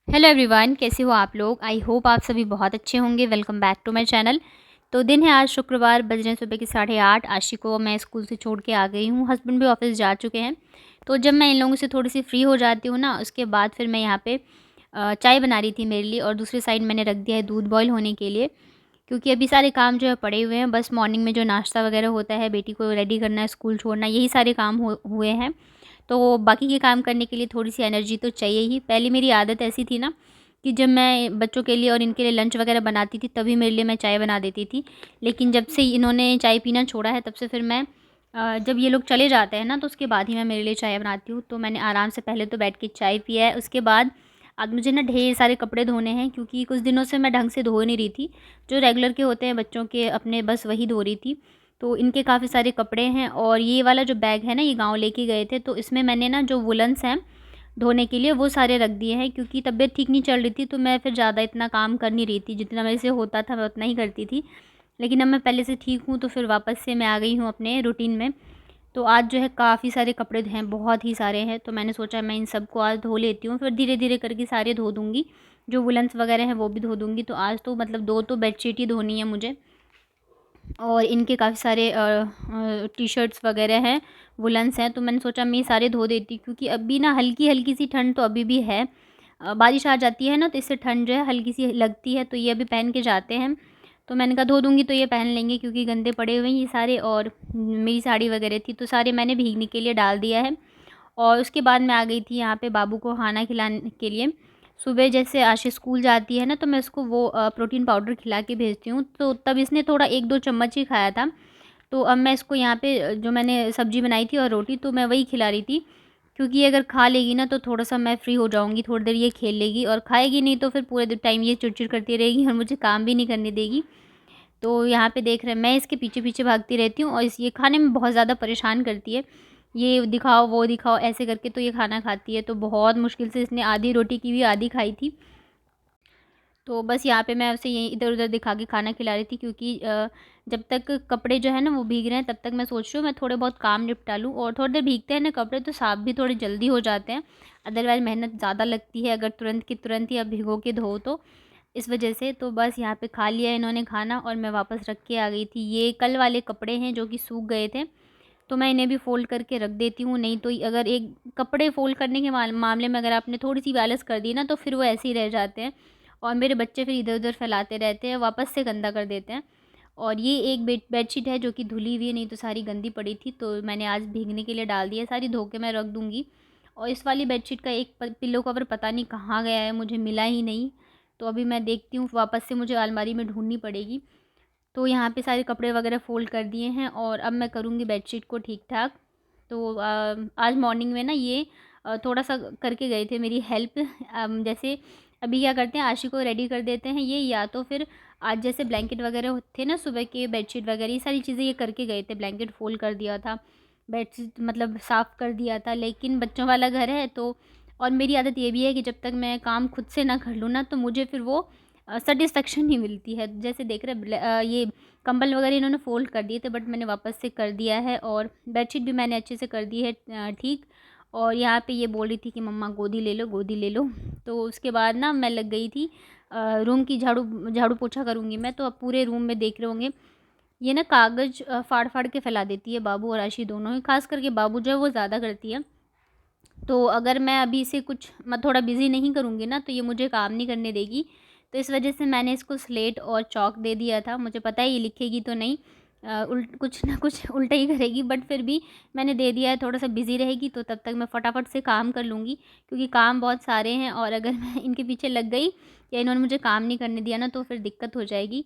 Hello everyone, कैसे हो आप लोग। आई होप आप सभी बहुत अच्छे होंगे। Welcome back to my channel. तो दिन है आज शुक्रवार, बज रहे हैं सुबह के 8:30। आशी को मैं स्कूल से छोड़ के आ गई हूँ, हस्बैंड भी ऑफिस जा चुके हैं। तो जब मैं इन लोगों से थोड़ी सी फ्री हो जाती हूँ ना, उसके बाद फिर मैं यहाँ पे चाय बना रही थी मेरे लिए, और दूसरी साइड मैंने रख दिया है दूध बॉयल होने के लिए। क्योंकि अभी सारे काम जो है पड़े हुए हैं, बस मॉर्निंग में जो नाश्ता वगैरह होता है, बेटी को रेडी करना है, स्कूल छोड़ना, यही सारे काम हुए हैं। तो बाकी के काम करने के लिए थोड़ी सी एनर्जी तो चाहिए ही। पहले मेरी आदत ऐसी थी ना कि जब मैं बच्चों के लिए और इनके लिए लंच वगैरह बनाती थी, तभी मेरे लिए मैं चाय बना देती थी। लेकिन जब से इन्होंने चाय पीना छोड़ा है, तब से फिर मैं जब ये लोग चले जाते हैं ना, तो उसके बाद ही मैं मेरे लिए चाय बनाती हूँ। तो मैंने आराम से पहले तो बैठ के चाय पिया है। उसके बाद आज मुझे ना ढेर सारे कपड़े धोने हैं, क्योंकि कुछ दिनों से मैं ढंग से धो नहीं रही थी। जो रेगुलर के होते हैं बच्चों के अपने, बस वही धो रही थी। तो इनके काफ़ी सारे कपड़े हैं, और ये वाला जो बैग है ना, ये गाँव लेके गए थे, तो इसमें मैंने ना जो वुलन्स हैं धोने के लिए, वो सारे रख दिए हैं। क्योंकि तबीयत ठीक नहीं चल रही थी, तो मैं फिर ज़्यादा इतना काम कर नहीं रही थी। जितना मेरे से होता था मैं उतना ही करती थी। लेकिन अब मैं पहले से ठीक हूँ, तो फिर वापस से मैं आ गई हूँ अपने रूटीन में। तो आज जो है काफ़ी सारे कपड़े हैं, बहुत ही सारे हैं। तो मैंने सोचा मैं इन सबको आज धो लेती हूँ, फिर धीरे धीरे करके सारे धो दूँगी। जो वुलन्स वगैरह हैं वो भी धो दूँगी। तो आज तो मतलब 2 तो बेडशीट ही धोनी है मुझे। और इनके काफ़ी सारे टी-शर्ट्स वगैरह हैं, वुलन्स हैं। तो मैंने सोचा मैं ये सारे धो देती, क्योंकि अभी ना हल्की-हल्की सी ठंड तो अभी भी है। बारिश आ जाती है ना, तो इससे ठंड जो है हल्की सी लगती है। तो ये अभी पहन के जाते हैं। तो मैंने कहा धो दूँगी तो ये पहन लेंगे, क्योंकि गंदे पड़े हुए हैं ये सारे। और मेरी साड़ी वगैरह थी, तो सारे मैंने भीगने के लिए डाल दिया है। और उसके बाद मैं आ गई थी यहाँ पे बाबू को खाना खिलाने के लिए। सुबह जैसे आशी स्कूल जाती है ना, तो मैं उसको वो प्रोटीन पाउडर खिला के भेजती हूँ। तो तब इसने थोड़ा 1-2 चम्मच ही खाया था। तो अब मैं इसको यहाँ पे जो मैंने सब्ज़ी बनाई थी और रोटी, तो मैं वही खिला रही थी। क्योंकि ये अगर खा लेगी ना, तो थोड़ा-सा मैं फ्री हो जाऊँगी, थोड़ी देर ये खेल लेगी। और खाएगी नहीं तो फिर पूरे टाइम ये चिड़चिड़ करती रहेगी और मुझे काम भी नहीं करने देगी। तो यहाँ पे देख रहे हैं, मैं इसके पीछे-पीछे भागती रहती हूँ, और इस ये खाने में बहुत ज़्यादा परेशान करती है। ये दिखाओ, वो दिखाओ, ऐसे करके तो ये खाना खाती है। तो बहुत मुश्किल से इसने आधी रोटी की भी आधी खाई थी। तो बस यहाँ पे मैं उसे यहीं इधर-उधर दिखा के खाना खिला रही थी, क्योंकि जब तक कपड़े जो है ना वो भीग रहे हैं, तब तक मैं सोच रही हूँ मैं थोड़े बहुत काम निपटा लूँ। और थोड़ी देर भीगते हैं ना कपड़े, तो साफ़ भी थोड़े जल्दी हो जाते हैं। अदरवाइज़ मेहनत ज़्यादा लगती है अगर तुरंत की तुरंत ही आप भिगो के धो तो। इस वजह से तो बस यहाँ पे खा लिया इन्होंने खाना, और मैं वापस रख के आ गई थी। ये कल वाले कपड़े हैं जो कि सूख गए थे, तो मैं इन्हें भी फ़ोल्ड करके रख देती हूँ। नहीं तो अगर एक कपड़े फ़ोल्ड करने के मामले में अगर आपने थोड़ी-सी भी आलस कर दी ना, तो फिर वो ऐसे ही रह जाते हैं। और मेरे बच्चे फिर इधर-उधर फैलाते रहते हैं, वापस से गंदा कर देते हैं। और ये एक बेडशीट है जो कि धुली हुई है, नहीं तो सारी गंदी पड़ी थी। तो मैंने आज भीगने के लिए डाल दी है, सारी धो के मैं रख दूँगी। और इस वाली बेडशीट का एक पिल्लो कवर पता नहीं कहाँ गया है, मुझे मिला ही नहीं। तो अभी मैं देखती हूँ, वापस से मुझे अलमारी में ढूँढनी पड़ेगी। तो यहाँ पे सारे कपड़े वगैरह फ़ोल्ड कर दिए हैं, और अब मैं करूँगी बेडशीट को ठीक-ठाक। तो आज मॉर्निंग में ना ये थोड़ा-सा करके गए थे मेरी हेल्प। जैसे अभी क्या करते हैं, आशी को रेडी कर देते हैं ये, या तो फिर आज जैसे ब्लैंकेट वगैरह थे ना सुबह के, बेडशीट वगैरह ये सारी चीज़ें ये करके गए थे। ब्लैंकेट फ़ोल्ड कर दिया था, बेडशीट मतलब साफ़ कर दिया था। लेकिन बच्चों वाला घर है तो, और मेरी आदत ये भी है कि जब तक मैं काम खुद से ना कर लूँ ना, तो मुझे फिर वो सैटिस्फैक्शन नहीं मिलती है। जैसे देख रहे हैं ये कंबल वगैरह इन्होंने फ़ोल्ड कर दिए थे, बट मैंने वापस से कर दिया है। और बेडशीट भी मैंने अच्छे से कर दी है ठीक। और यहाँ पे ये बोल रही थी कि मम्मा गोदी ले लो, गोदी ले लो। तो उसके बाद ना मैं लग गई थी रूम की झाड़ू झाड़ू पोछा करूँगी मैं। तो अब पूरे रूम में देख रहे होंगे, ये ना कागज़ फाड़-फाड़ के फैला देती है बाबू और आशी दोनों ही। ख़ास करके बाबू जो है वो ज़्यादा करती है। तो अगर मैं अभी इसे कुछ मैं थोड़ा बिज़ी नहीं करूँगी ना, तो ये मुझे काम नहीं करने देगी। तो इस वजह से मैंने इसको स्लेट और चॉक दे दिया था। मुझे पता है ये लिखेगी तो नहीं, कुछ ना कुछ उल्टा ही करेगी, बट फिर भी मैंने दे दिया है। थोड़ा-सा बिज़ी रहेगी तो तब तक मैं फटाफट से काम कर लूँगी, क्योंकि काम बहुत सारे हैं। और अगर मैं इनके पीछे लग गई या इन्होंने मुझे काम नहीं करने दिया ना, तो फिर दिक्कत हो जाएगी।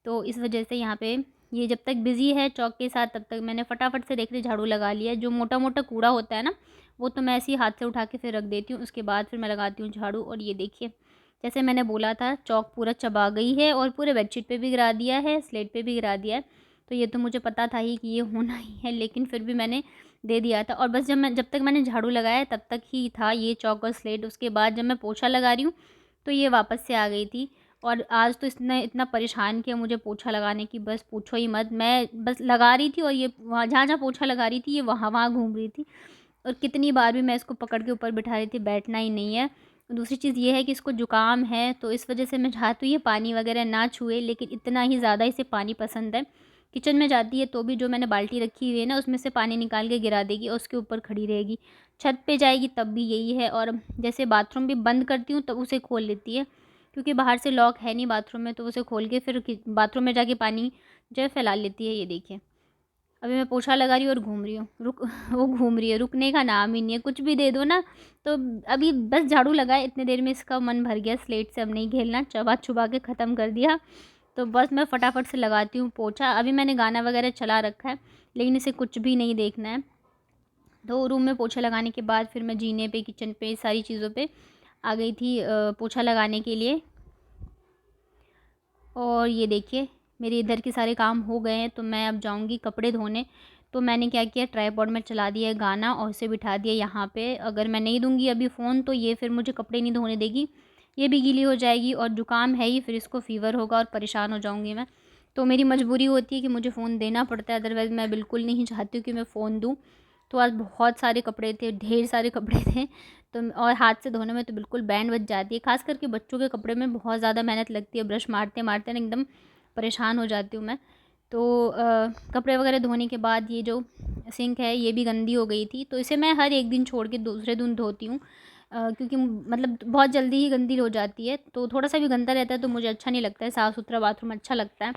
तो इस वजह से यहाँ पे ये जब तक बिज़ी है चॉक के साथ, तब तक मैंने फटाफट से देख रही झाड़ू लगा लिया है। जो मोटा-मोटा कूड़ा होता है ना, वो तो मैं ऐसे ही हाथ से उठा के फिर रख देती हूँ। उसके बाद फिर मैं लगाती हूँ झाड़ू। और ये देखिए, जैसे मैंने बोला था, चॉक पूरा चबा गई है, और पूरे बेडशीट पे भी गिरा दिया है, स्लेट पे भी गिरा दिया है। तो ये तो मुझे पता था ही कि ये होना ही है, लेकिन फिर भी मैंने दे दिया था। और बस जब तक मैंने झाड़ू लगाया तब तक ही था ये चॉक और स्लेट। उसके बाद जब मैं पोछा लगा रही हूँ, तो ये वापस से आ गई थी। और आज तो इसने इतना परेशान किया मुझे पोछा लगाने की, बस पूछो ही मत। मैं बस लगा रही थी, और ये वहाँ जहाँ-जहाँ पोछा लगा रही थी, ये वहाँ-वहाँ घूम रही थी। और कितनी बार भी मैं इसको पकड़ के ऊपर बिठा रही थी, बैठना ही नहीं है। दूसरी चीज़ ये है कि इसको ज़ुकाम है, तो इस वजह से मैं चाहती हूँ ये पानी वगैरह ना छुए, लेकिन इतना ही ज़्यादा इसे पानी पसंद है। किचन में जाती है तो भी जो मैंने बाल्टी रखी हुई है ना, उसमें से पानी निकाल के गिरा देगी और उसके ऊपर खड़ी रहेगी। छत पे जाएगी तब भी यही है, और जैसे बाथरूम भी बंद करती हूँ तब उसे खोल लेती है, क्योंकि बाहर से लॉक है नहीं बाथरूम में, तो उसे खोल के फिर बाथरूम में जाके पानी जो है फैला लेती है। ये देखिए, अभी मैं पोछा लगा रही हूँ और घूम रही हूँ, वो घूम रही है, रुकने का नाम ही नहीं है। कुछ भी दे दो ना, तो अभी बस झाड़ू लगाए इतने देर में इसका मन भर गया स्लेट से, अब नहीं खेलना, चबा चुबा के ख़त्म कर दिया। तो बस मैं फटाफट से लगाती हूँ पोछा। अभी मैंने गाना वगैरह चला रखा है, लेकिन इसे कुछ भी नहीं देखना है। तो रूम में पोछा लगाने के बाद फिर मैं जीने पे, किचन पे, सारी चीज़ों पे आ गई थी पोछा लगाने के लिए। और ये देखिए, मेरे इधर के सारे काम हो गए हैं, तो मैं अब जाऊंगी कपड़े धोने। तो मैंने क्या किया, ट्राइपॉड में चला दिया है गाना और उसे बिठा दिया यहाँ पे। अगर मैं नहीं दूंगी अभी फ़ोन, तो ये फिर मुझे कपड़े नहीं धोने देगी, ये भी गीली हो जाएगी, और ज़ुकाम है ही, फिर इसको फ़ीवर होगा और परेशान हो जाऊँगी मैं। तो मेरी मजबूरी होती है कि मुझे फ़ोन देना पड़ता है, अदरवाइज़ मैं बिल्कुल नहीं चाहती हूँ कि मैं फ़ोन दूँ। तो आज बहुत सारे कपड़े थे, ढेर सारे कपड़े थे, तो और हाथ से धोने में तो बिल्कुल बैंड बज जाती है। ख़ास करके बच्चों के कपड़े में बहुत ज़्यादा मेहनत लगती है, ब्रश मारते मारते ना एकदम परेशान हो जाती हूँ मैं। तो कपड़े वगैरह धोने के बाद ये जो सिंक है ये भी गंदी हो गई थी, तो इसे मैं हर एक दिन छोड़ के दूसरे दिन धोती हूँ, क्योंकि मतलब बहुत जल्दी ही गंदी हो जाती है। तो थोड़ा सा भी गंदा रहता है तो मुझे अच्छा नहीं लगता है, साफ़ सुथरा बाथरूम अच्छा लगता है।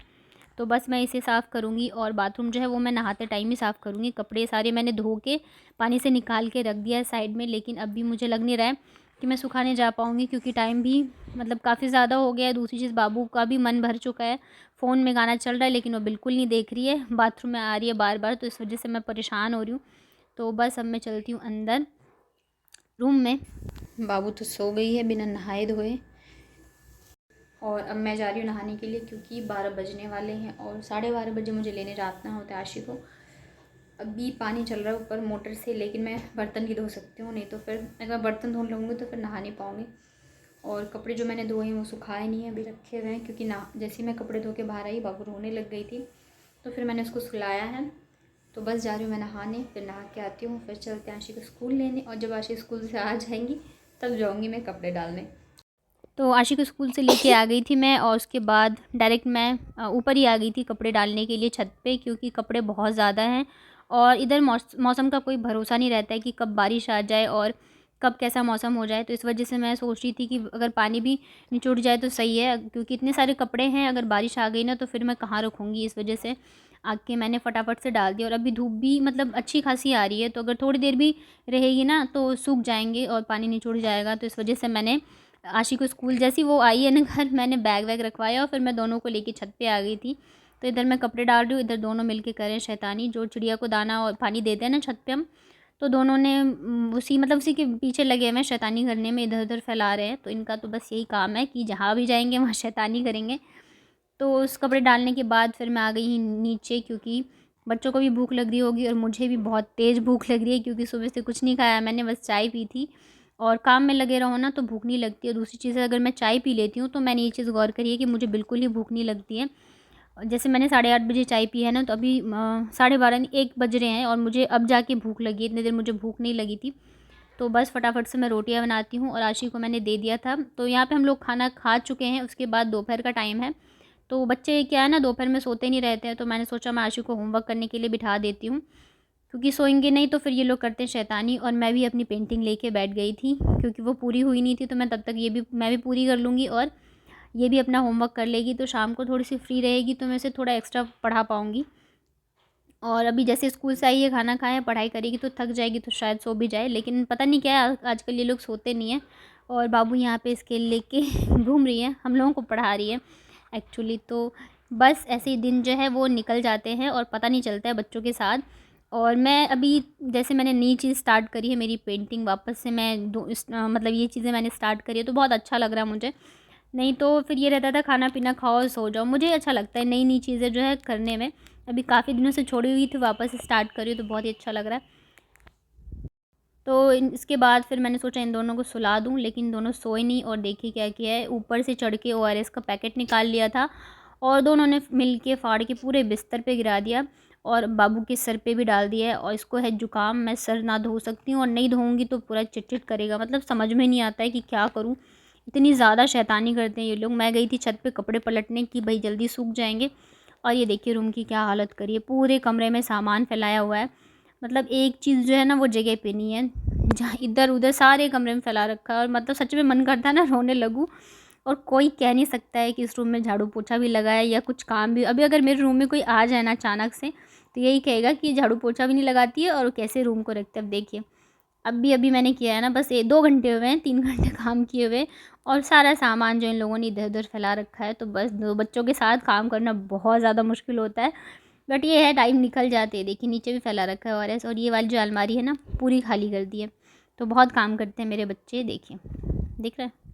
तो बस मैं इसे साफ़ करूँगी, और बाथरूम जो है वो मैं नहाते टाइम ही साफ़ करूँगी। कपड़े सारे मैंने धो के पानी से निकाल के रख दिया है साइड में, लेकिन अभी मुझे लग नहीं रहा है कि मैं सुखाने जा पाऊँगी, क्योंकि टाइम भी मतलब काफ़ी ज़्यादा हो गया है। दूसरी चीज़, बाबू का भी मन भर चुका है, फ़ोन में गाना चल रहा है लेकिन वो बिल्कुल नहीं देख रही है, बाथरूम में आ रही है बार बार, तो इस वजह से मैं परेशान हो रही हूँ। तो बस अब मैं चलती हूँ अंदर रूम में। बाबू तो सो गई है बिना नहाए धोए, और अब मैं जा रही हूँ नहाने के लिए, क्योंकि 12 बजने वाले हैं और 12:30 बजे मुझे लेने जाना होता है आशी को। अभी पानी चल रहा है ऊपर मोटर से, लेकिन मैं बर्तन ही धो सकती हूँ, नहीं तो फिर अगर मैं बर्तन धो लूँगी तो फिर नहा नहीं पाऊँगी। और कपड़े जो मैंने धोए हैं वो सुखाए नहीं हैं, अभी रखे हुए हैं, क्योंकि ना जैसे ही मैं कपड़े धो के बाहर आई बाबू रोने लग गई थी, तो फिर मैंने उसको सुलाया है। तो बस जा रही हूँ मैं नहाने, फिर नहा के आती हूँ, फिर चलते हैं आशी को स्कूल लेने, और जब आशी स्कूल से आ जाएंगी तब जाऊँगी मैं कपड़े डालने। तो आशी को स्कूल से लेके आ गई थी मैं, और उसके बाद डायरेक्ट मैं ऊपर ही आ गई थी कपड़े डालने के लिए छत पे, क्योंकि कपड़े बहुत ज़्यादा हैं, और इधर मौसम का कोई भरोसा नहीं रहता है कि कब बारिश आ जाए और कब कैसा मौसम हो जाए। तो इस वजह से मैं सोच रही थी कि अगर पानी भी निचुड़ जाए तो सही है, क्योंकि इतने सारे कपड़े हैं, अगर बारिश आ गई ना तो फिर मैं कहाँ रखूँगी। इस वजह से आके मैंने फटाफट से डाल दिया, और अभी धूप भी मतलब अच्छी खासी आ रही है, तो अगर थोड़ी देर भी रहेगी ना तो सूख जाएंगे और पानी निचुड़ जाएगा। तो इस वजह से मैंने आशी को स्कूल जैसी वो आई है ना घर, मैंने बैग वैग रखवाया और फिर मैं दोनों को लेके छत पे आ गई थी। तो इधर मैं कपड़े डाल रही हूँ, इधर दोनों मिलके करें शैतानी, जो चिड़िया को दाना और पानी देते हैं ना छत पे हम, तो दोनों ने उसी के पीछे लगे हुए हैं शैतानी करने में, इधर उधर फैला रहे हैं। तो इनका तो बस यही काम है कि जहाँ भी जाएंगे वहाँ शैतानी करेंगे। तो उस कपड़े डालने के बाद फिर मैं आ गई नीचे, क्योंकि बच्चों को भी भूख लग रही होगी और मुझे भी बहुत तेज़ भूख लग रही है, क्योंकि सुबह से कुछ नहीं खाया मैंने, बस चाय पी थी। और काम में लगे रहो ना तो भूख नहीं लगती है। दूसरी चीज़ है, अगर मैं चाय पी लेती हूँ तो मैंने ये चीज़ गौर करी है कि मुझे बिल्कुल ही भूख नहीं लगती है। जैसे मैंने 8:30 बजे चाय पी है ना, तो अभी 12:30 नहीं 1 बज रहे हैं और मुझे अब जाके भूख लगी है, इतनी देर मुझे भूख नहीं लगी थी। तो बस फटाफट से मैं रोटियां बनाती हूँ, और आशी को मैंने दे दिया था। तो यहाँ पे हम लोग खाना खा चुके हैं, उसके बाद दोपहर का टाइम है। तो बच्चे क्या है ना, दोपहर में सोते नहीं रहते हैं, तो मैंने सोचा मैं आशी को होमवर्क करने के लिए बिठा देती हूँ, क्योंकि सोएंगे नहीं तो फिर ये लोग करते हैं शैतानी। और मैं भी अपनी पेंटिंग लेके बैठ गई थी, क्योंकि वो पूरी हुई नहीं थी, तो मैं तब तक मैं भी पूरी कर लूँगी, और ये भी अपना होमवर्क कर लेगी, तो शाम को थोड़ी सी फ्री रहेगी, तो मैं इसे थोड़ा एक्स्ट्रा पढ़ा पाऊँगी। और अभी जैसे स्कूल से आई है, खाना खाया, पढ़ाई करेगी तो थक जाएगी, तो शायद सो भी जाए, लेकिन पता नहीं क्या है आजकल ये लोग सोते नहीं हैं। और बाबू यहाँ पे स्केल लेके घूम रही है, हम लोगों को पढ़ा रही है एक्चुअली। तो बस ऐसे ही दिन जो है वो निकल जाते हैं और पता नहीं चलता है बच्चों के साथ। और मैं अभी जैसे मैंने नई चीज़ स्टार्ट करी है, मेरी पेंटिंग वापस से मैं मतलब ये चीज़ें मैंने स्टार्ट करी है, तो बहुत अच्छा लग रहा है मुझे। नहीं तो फिर ये रहता था खाना पीना खाओ और सो जाओ। मुझे अच्छा लगता है नई नई चीज़ें जो है करने में। अभी काफ़ी दिनों से छोड़ी हुई थी, वापस स्टार्ट करी, तो बहुत ही अच्छा लग रहा है। तो इसके बाद फिर मैंने सोचा इन दोनों को सुला दूं, लेकिन दोनों सोए नहीं, और देखिए क्या किया है, ऊपर से चढ़ के ओआरएस का पैकेट निकाल लिया था और दोनों ने मिल के फाड़ के पूरे बिस्तर पे गिरा दिया। और बाबू के सर पे भी डाल दिया है। और इसको है जुकाम, मैं सर ना धो सकती हूँ और नहीं धोऊँगी तो पूरा चिट-चिट करेगा। मतलब समझ में नहीं आता है कि क्या करूँ? इतनी ज़्यादा शैतानी करते हैं ये लोग। मैं गई थी छत पे कपड़े पलटने कि भई जल्दी सूख जाएँगे, और ये देखिए रूम की क्या हालत करी है। पूरे कमरे में सामान फैलाया हुआ है। मतलब एक चीज़ जो है ना वो जगह पे नहीं है। जहाँ इधर-उधर सारे कमरे में फैला रखा है, और मतलब सच में मन करता है ना रोने लगूँ। और कोई कह नहीं सकता है कि इस रूम में झाड़ू-पोछा भी लगा है या कुछ काम भी। अभी अगर मेरे रूम में कोई आ जाए ना अचानक से, तो यही कहेगा कि झाड़ू-पोछा भी नहीं लगाती है और कैसे रूम को रखते है। अब देखिए, अभी-अभी मैंने किया है ना, बस ये 2 घंटे हुए हैं, 3 घंटे काम किए हुए, और सारा सामान जो इन लोगों ने इधर-उधर फैला रखा है। तो बस 2 बच्चों के साथ काम करना बहुत ज़्यादा मुश्किल होता है। बट ये है, टाइम निकल जाते हैं। देखिए नीचे भी फैला रखा है ओआरएस, और ये वाली जो अलमारी है ना पूरी खाली कर दी है। तो बहुत काम करते हैं मेरे बच्चे, देखिए, दिख रहा है?